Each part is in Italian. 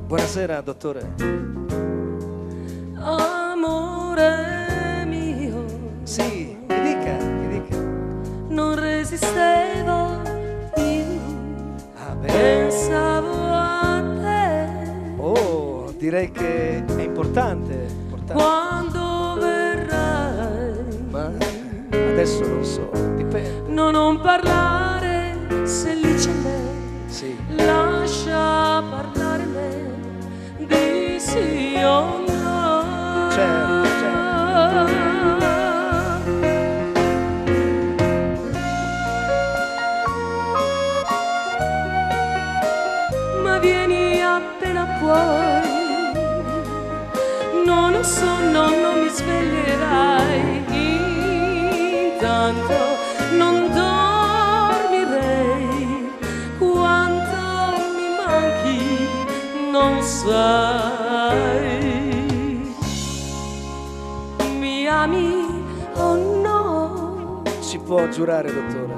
Buonasera, dottore. Amore mio. Sì, mi dica, mi dica. Non resistevo più. Ah, bene. Pensavo a te. Oh, direi che è importante, importante. Quando verrai. Ma adesso non so, dipende. No, non parlare se lì c'è me. Sì. Lascia parlare me. Di sì o no. Certo, Ma vieni appena puoi. Non lo so, no, non mi sveglierai. Intanto non dormirei. Quanto mi manchi non sai. Mi ami o no? Si può giurare, dottore.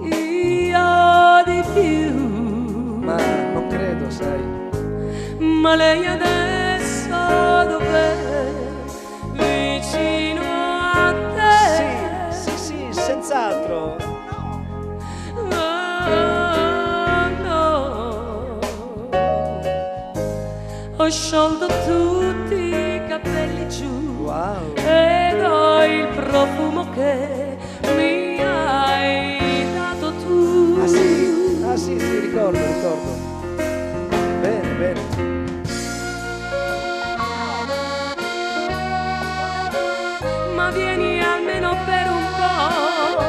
Io di più. Ma non credo, sai. Ma lei adesso dov'è? Vicino a te. Sì, sì, sì, senz'altro. Oh, no. Ho sciolto tutti i capelli giù. Wow. Ed ho il profumo che mi hai dato tu. Ah sì, ah sì, sì, ricordo, ricordo. Bene, bene. Ma vieni almeno per un po'.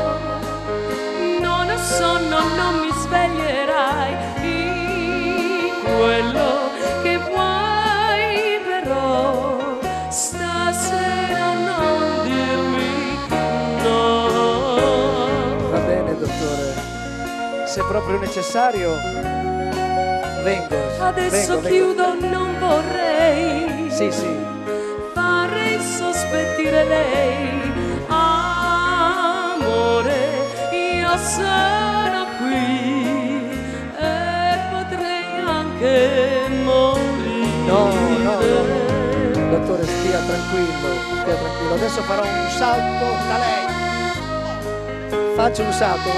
Non ho sonno, non mi sveglierai. Di quello che vuoi però stasera non dirmi no. Va bene, dottore. Se proprio necessario, vengo. Adesso vengo. chiudo, non vorrei Sì, sì. fare insospettire lei. Amore, io sono qui e potrei anche morire. No, no, no. Dottore, stia tranquillo, stia tranquillo. Adesso farò un salto da lei. Faccio un salto.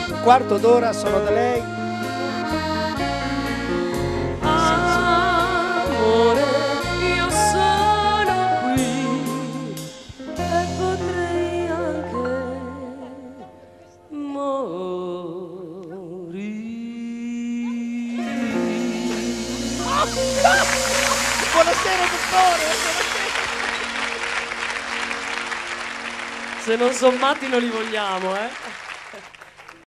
Un quarto d'ora sono da lei. Amore, io sono qui e potrei anche morire. Buonasera, dottore. Se non sono matti non li vogliamo, eh.